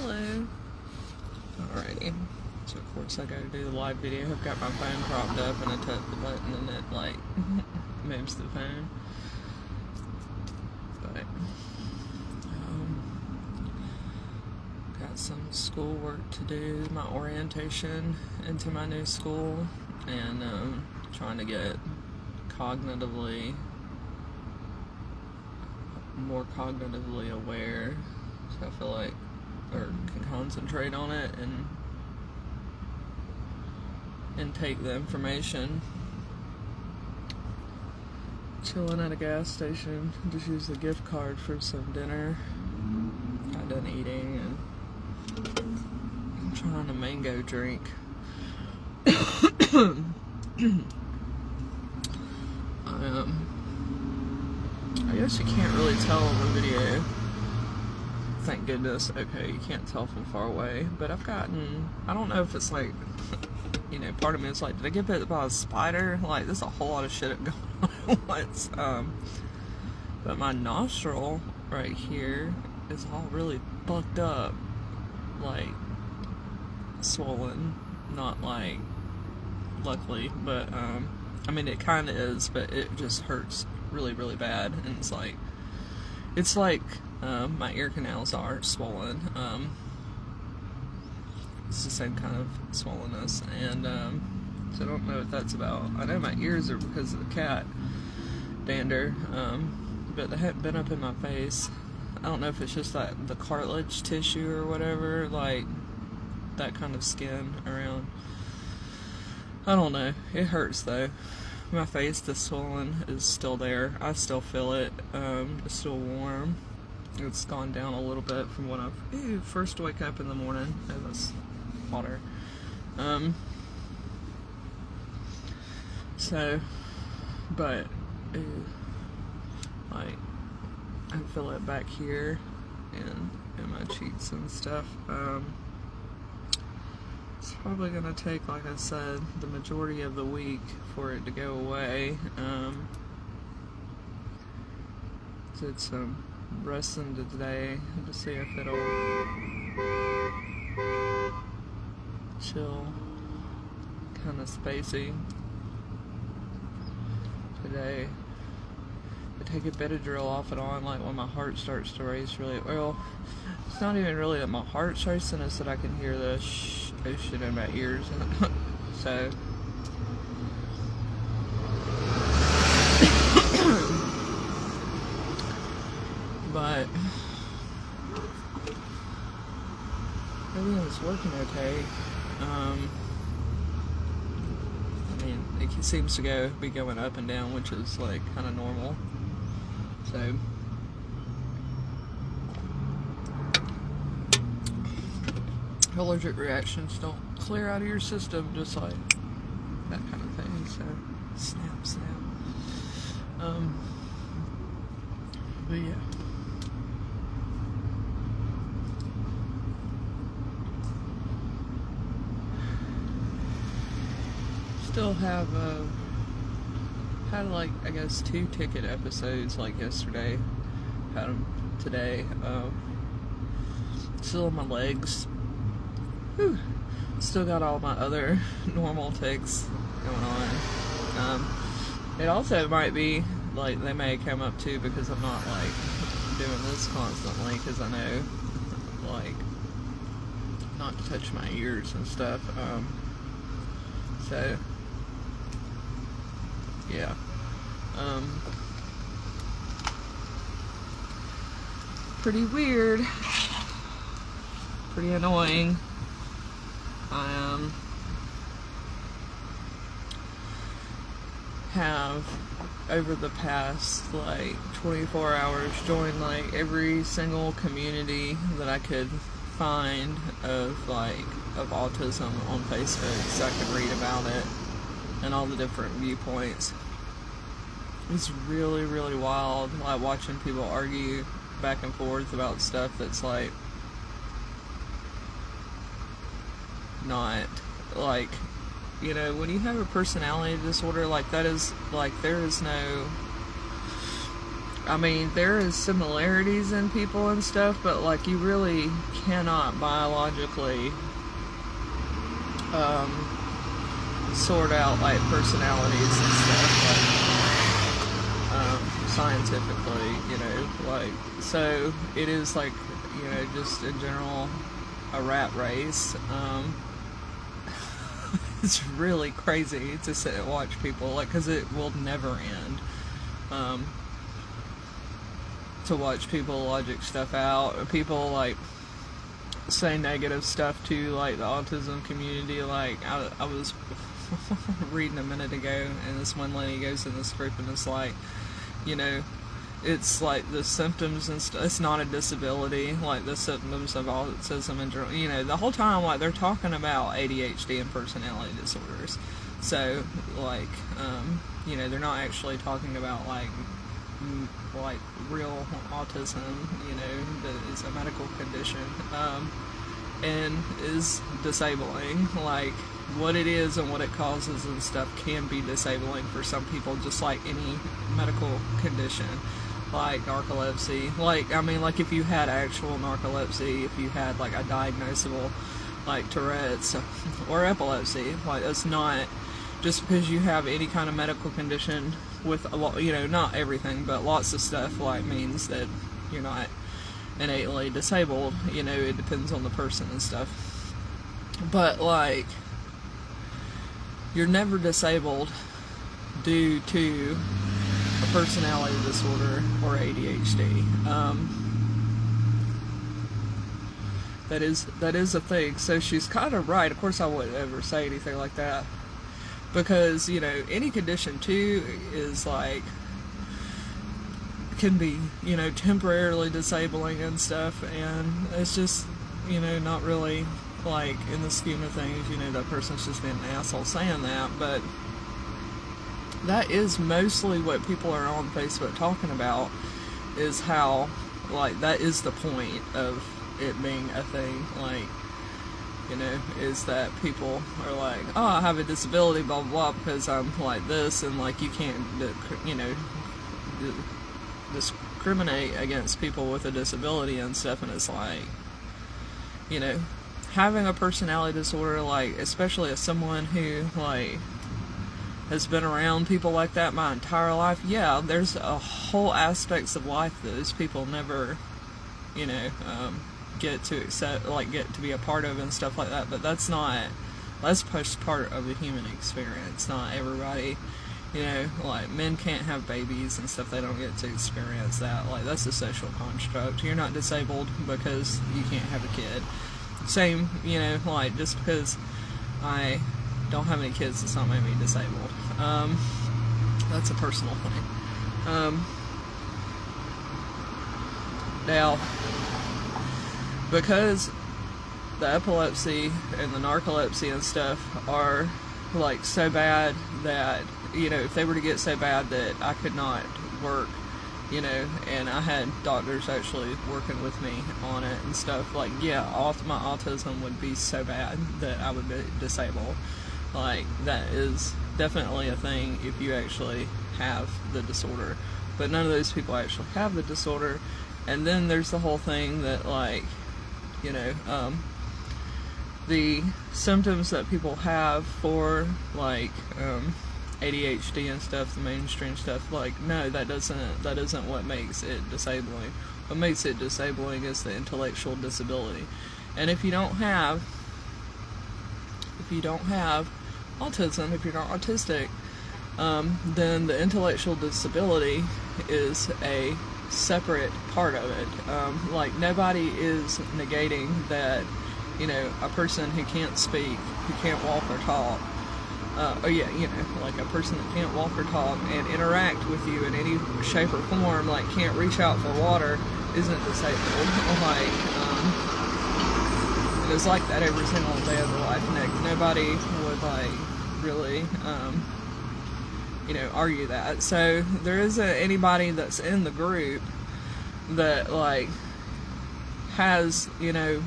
Hello. Alrighty. So of course I gotta do the live video. I've got my phone propped up and I touch the button and it like moves the phone. But got some school work to do, my orientation into my new school, and trying to get more cognitively aware, so I feel like, or can concentrate on it and take the information. Chilling at a gas station, just used a gift card for some dinner. Got done eating and I'm trying a mango drink. I guess you can't really tell in the video. Thank goodness. Okay, you can't tell from far away. But I've gotten, I don't know if it's like, you know, part of me is like, did I get bit by a spider? Like, there's a whole lot of shit going on at once. But my nostril right here is all really fucked up. Like, swollen. Not like, luckily, but, I mean, it kind of is, but it just hurts really, really bad. And it's like, my ear canals are swollen. It's the same kind of swollenness, and so I don't know what that's about. I know my ears are because of the cat dander, but they haven't been up in my face. I don't know if it's just that the cartilage tissue or whatever, like that kind of skin around. I don't know. It hurts though. My face, the swollen, is still there. I still feel it. It's still warm. It's gone down a little bit from when I first wake up in the morning. It was hotter. So, but like I feel it back here and in my cheeks and stuff. It's probably gonna take, like I said, the majority of the week for it to go away. Did some resting today to see if it'll chill, kind of spacey. Today I take a Benadryl off and on, like when my heart starts to race really well. It's not even really that my heart's racing, it's that I can hear the ocean in my ears. So but everything's working okay. I mean, it seems to be going up and down, which is like kind of normal. So allergic reactions don't clear out of your system, just like that kind of thing. So snap. But yeah. Still have had like, I guess, 2 ticket episodes like yesterday. Had them today. Still on my legs. Whew. Still got all my other normal tics going on. It also might be like they may come up too because I'm not like doing this constantly, because I know like not to touch my ears and stuff. So yeah. Pretty weird. Pretty annoying. I have over the past like 24 hours joined like every single community that I could find of autism on Facebook, so I could read about it and all the different viewpoints. It's really, really wild, like watching people argue back and forth about stuff that's like not like, you know, when you have a personality disorder, like that is like, there is no, I mean, there is similarities in people and stuff, but like you really cannot biologically sort out like personalities and stuff, like scientifically, you know, like, so it is like, you know, just in general a rat race. It's really crazy to sit and watch people, like, because it will never end. To watch people logic stuff out, people like say negative stuff to like the autism community. Like I was reading a minute ago, and this one lady goes in this group and it's like, you know, it's like the symptoms and stuff. It's not a disability, like the symptoms of autism and, you know, the whole time like they're talking about ADHD and personality disorders. So like, you know, they're not actually talking about like real autism, you know, that is a medical condition, and is disabling. Like what it is and what it causes and stuff can be disabling for some people, just like any medical condition, like narcolepsy. Like, I mean, like if you had actual narcolepsy, if you had like a diagnosable like Tourette's or epilepsy, like that's not just because you have any kind of medical condition with a lot, you know, not everything, but lots of stuff, like means that you're not innately disabled. You know, it depends on the person and stuff. But like, you're never disabled due to a personality disorder or ADHD. That is a thing. So she's kind of right. Of course, I wouldn't ever say anything like that, because, you know, any condition too is like, can be, you know, temporarily disabling and stuff, and it's just, you know, not really like in the scheme of things, you know, that person's just being an asshole saying that. But that is mostly what people are on Facebook talking about, is how like that is the point of it being a thing. Like, you know, is that people are like, oh, I have a disability, blah, blah, blah, because I'm like this, and like you can't, you know, discriminate against people with a disability and stuff. And it's like, you know, having a personality disorder, like, especially as someone who, like, has been around people like that my entire life, yeah, there's a whole aspects of life that those people never, you know, get to accept, like get to be a part of and stuff like that. But that's just part of the human experience. Not everybody, you know, like men can't have babies and stuff, they don't get to experience that. Like, that's a social construct. You're not disabled because you can't have a kid. Same, you know, like just because I don't have any kids does not make me disabled. That's a personal thing. Now, because the epilepsy and the narcolepsy and stuff are like so bad that, you know, if they were to get so bad that I could not work, you know, and I had doctors actually working with me on it and stuff, like, yeah, my autism would be so bad that I would be disabled. Like, that is definitely a thing if you actually have the disorder. But none of those people actually have the disorder. And then there's the whole thing that, like, you know, the symptoms that people have for, like, ADHD and stuff, the mainstream stuff, like, no, that isn't what makes it disabling. What makes it disabling is the intellectual disability. And if you don't have autism, if you're not autistic, then the intellectual disability is a separate part of it. Like, nobody is negating that, you know, a person who can't speak, who can't walk or talk, like a person that can't walk or talk and interact with you in any shape or form, like can't reach out for water, isn't disabled. Like, it is like that every single day of their life. Nobody would like really, you know, argue that. So there isn't anybody that's in the group that like has, you know,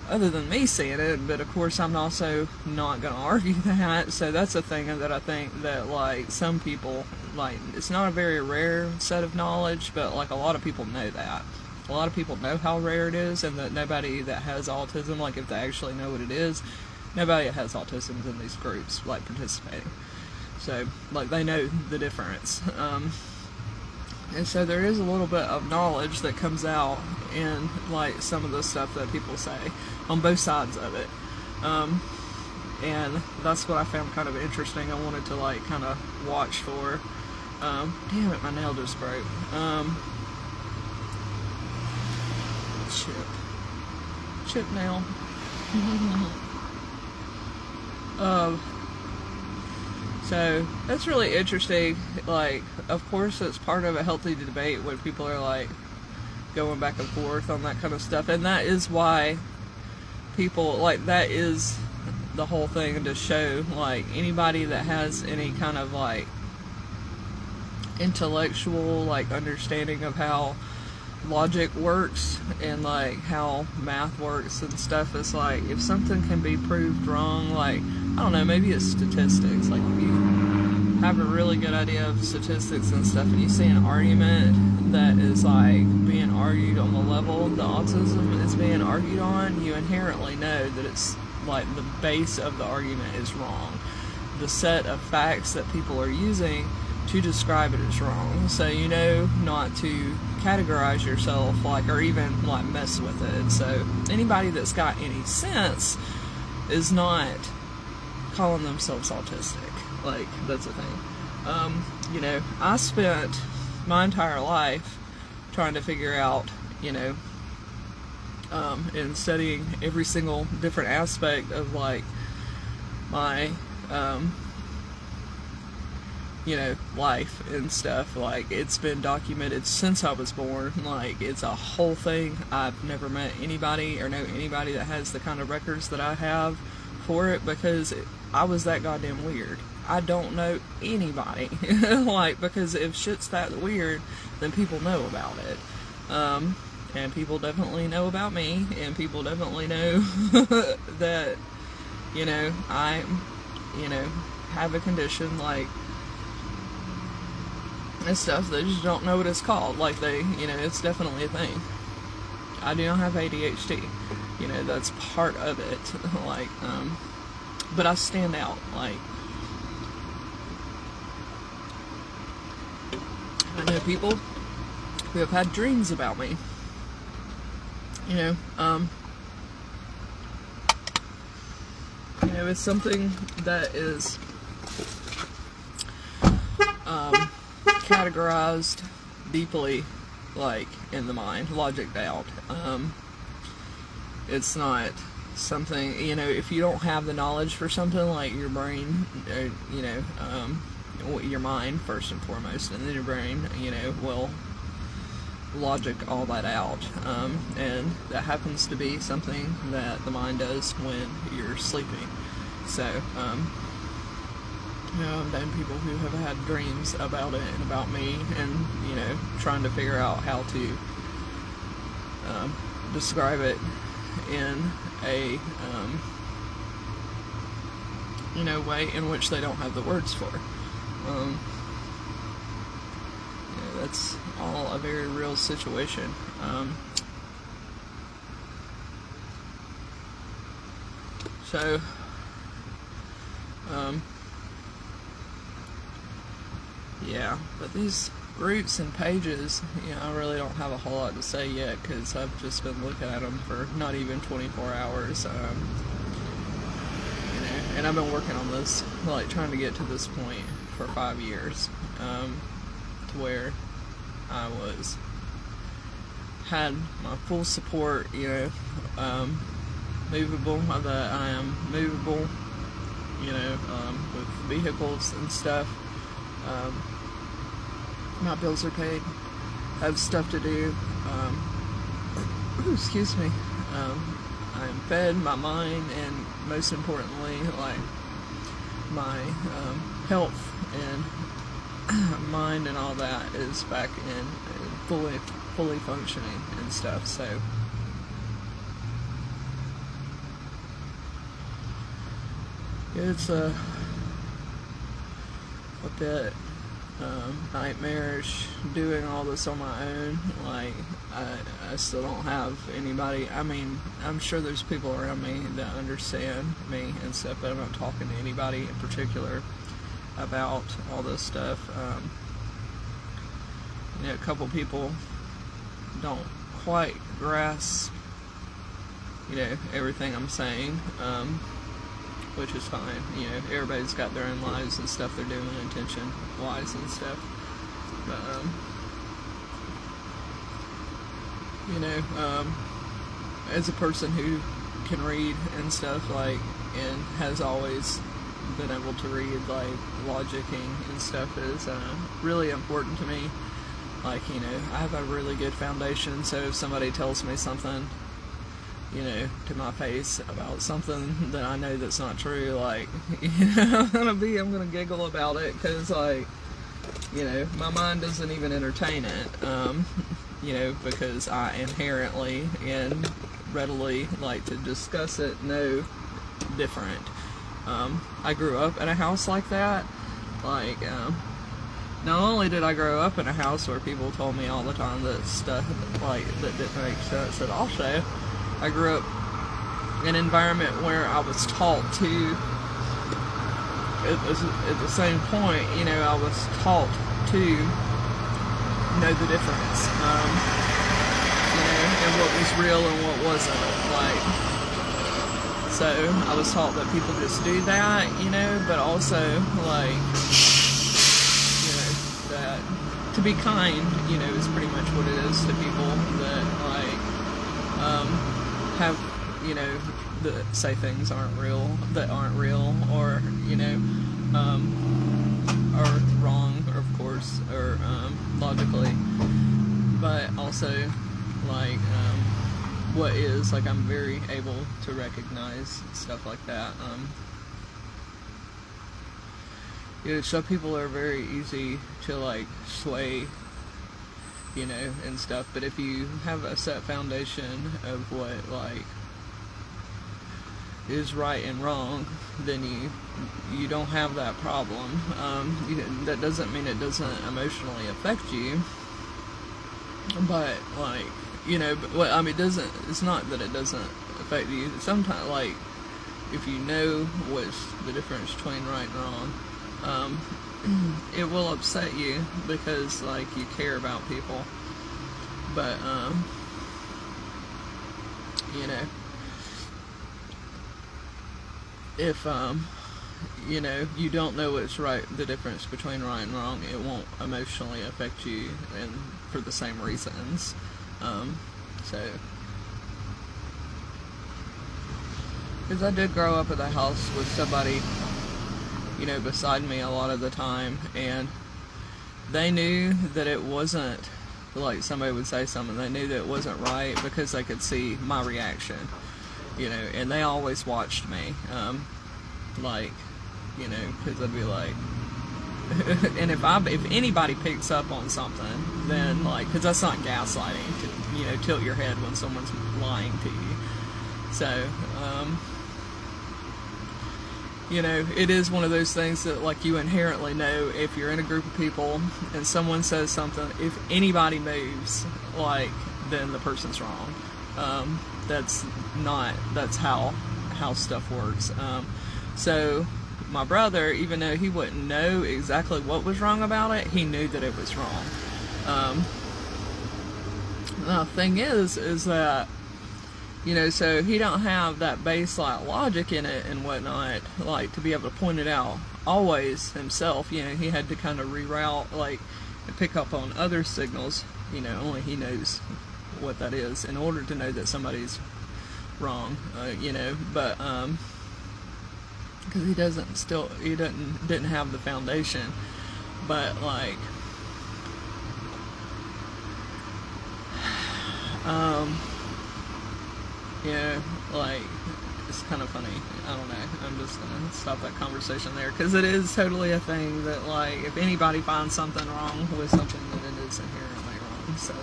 other than me seeing it, but of course I'm also not going to argue that. So that's a thing that I think that, like, some people, like, it's not a very rare set of knowledge, but like a lot of people know that. A lot of people know how rare it is, and that nobody that has autism, like, if they actually know what it is, nobody that has autism is in these groups, like, participating. So, like, they know the difference. And so there is a little bit of knowledge that comes out in, like, some of the stuff that people say on both sides of it. And that's what I found kind of interesting. I wanted to, like, kind of watch for. Damn it, my nail just broke. Chip nail. So that's really interesting. Like, of course, it's part of a healthy debate when people are, like, going back and forth on that kind of stuff, and that is why people, like, that is the whole thing, to show, like, anybody that has any kind of, like, intellectual, like, understanding of how logic works and, like, how math works and stuff, is like, if something can be proved wrong, like, I don't know, maybe it's statistics, like, if you have a really good idea of statistics and stuff and you see an argument that is, like, being argued on the level the autism is being argued on, you inherently know that it's, like, the base of the argument is wrong. The set of facts that people are using to describe it is wrong. So you know not to categorize yourself, like, or even, like, mess with it. So anybody that's got any sense is not calling themselves autistic. Like, that's the thing. You know, I spent my entire life trying to figure out, you know, and studying every single different aspect of, like, my, you know, life and stuff. Like, it's been documented since I was born. Like, it's a whole thing. I've never met anybody or know anybody that has the kind of records that I have for it, because I was that goddamn weird. I don't know anybody. Like, because if shit's that weird, then people know about it. And people definitely know about me, and people definitely know that, you know, I, you know, have a condition, like, and stuff. They just don't know what it's called. Like, they, you know, it's definitely a thing. I do not have ADHD. You know, that's part of it. Like, but I stand out. Like, I know people who have had dreams about me. You know, it's something that is categorized deeply, like, in the mind, logiced out. It's not something, you know, if you don't have the knowledge for something, like, your brain, you know, your mind first and foremost, and then your brain, you know, will logic all that out, and that happens to be something that the mind does when you're sleeping. So, you know, I've known people who have had dreams about it and about me, and, you know, trying to figure out how to describe it in a, you know, way in which they don't have the words for. Yeah, that's all a very real situation. So, yeah, but these groups and pages, you know, I really don't have a whole lot to say yet, because I've just been looking at them for not even 24 hours, you know, and I've been working on this, like, trying to get to this point for 5 years, to where I had my full support, you know, movable, that I am movable, you know, with vehicles and stuff. My bills are paid, I have stuff to do, excuse me, I am fed, my mind, and most importantly, like, my health and mind and all that is back in fully functioning and stuff. So it's a bit nightmarish doing all this on my own. Like, I still don't have anybody. I mean, I'm sure there's people around me that understand me and stuff, but I'm not talking to anybody in particular about all this stuff. You know, a couple people don't quite grasp, you know, everything I'm saying, which is fine. You know, everybody's got their own lives and stuff they're doing intention-wise and stuff. But, you know, as a person who can read and stuff, like, and has always been able to read, like, logicking and stuff is really important to me. Like, you know, I have a really good foundation, so if somebody tells me something, you know, to my face about something that I know that's not true, like, you know, I'm gonna giggle about it, because, like, you know, my mind doesn't even entertain it, you know, because I inherently and readily like to discuss it, know different. I grew up in a house like that. Like, not only did I grow up in a house where people told me all the time that stuff, like, that didn't make sense, but also I grew up in an environment where I was taught to, at the same point, you know, I was taught to know the difference, you know, and what was real and what wasn't, like, so I was taught that people just do that, you know, but also, like, you know, that to be kind, you know, is pretty much what it is to people that, like, have, you know, that say things that aren't real, or, you know, are wrong, of course, or logically, but also, like, what is, like, I'm very able to recognize stuff like that. You know, some people are very easy to, like, sway, you know, and stuff, but if you have a set foundation of what, like, is right and wrong, then you don't have that problem. That doesn't mean it doesn't emotionally affect you, but, like, you know, but, well, I mean, it's not that it doesn't affect you. Sometimes, like, if you know what's the difference between right and wrong, it will upset you because, like, you care about people, but, you know, if, you know, you don't know what's right, the difference between right and wrong, it won't emotionally affect you, and for the same reasons. So, because I did grow up at a house with somebody, you know, beside me a lot of the time, and they knew that it wasn't, like, somebody would say something, they knew that it wasn't right because they could see my reaction, you know, and they always watched me, like, you know, because I'd be like, and if anybody picks up on something, then, like, because that's not gaslighting to, you know, tilt your head when someone's lying to you. So, you know, it is one of those things that, like, you inherently know if you're in a group of people and someone says something, if anybody moves, like, then the person's wrong. That's how stuff works. So my brother, even though he wouldn't know exactly what was wrong about it, he knew that it was wrong. The thing is that, you know, so he don't have that baseline logic in it and whatnot, like, to be able to point it out always himself. You know, he had to kind of reroute, like, and pick up on other signals, you know, only he knows what that is, in order to know that somebody's wrong, you know, but, because he didn't have the foundation, but, like, yeah, like, it's kind of funny, I don't know, I'm just gonna stop that conversation there, because it is totally a thing that, like, if anybody finds something wrong with something, then it is inherently wrong. So,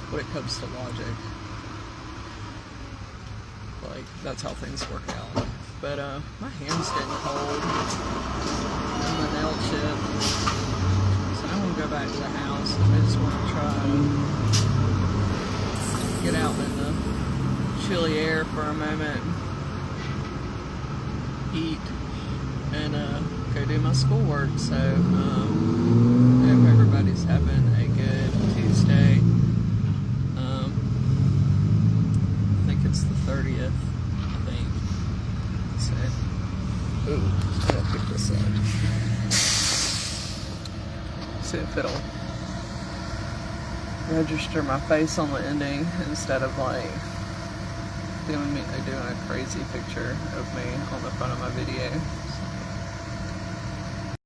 when it comes to logic, like, like that's how things work out. But my hand's getting cold and my nail chipped, so I want to go back to the house. I just want to try to get out in the chilly air for a moment, eat, and go do my schoolwork. So I hope everybody's having a good Tuesday. I think it's the 30th, I think. So, ooh, I'm gonna pick this up. See if it'll register my face on the ending instead of like doing a crazy picture of me on the front of my video.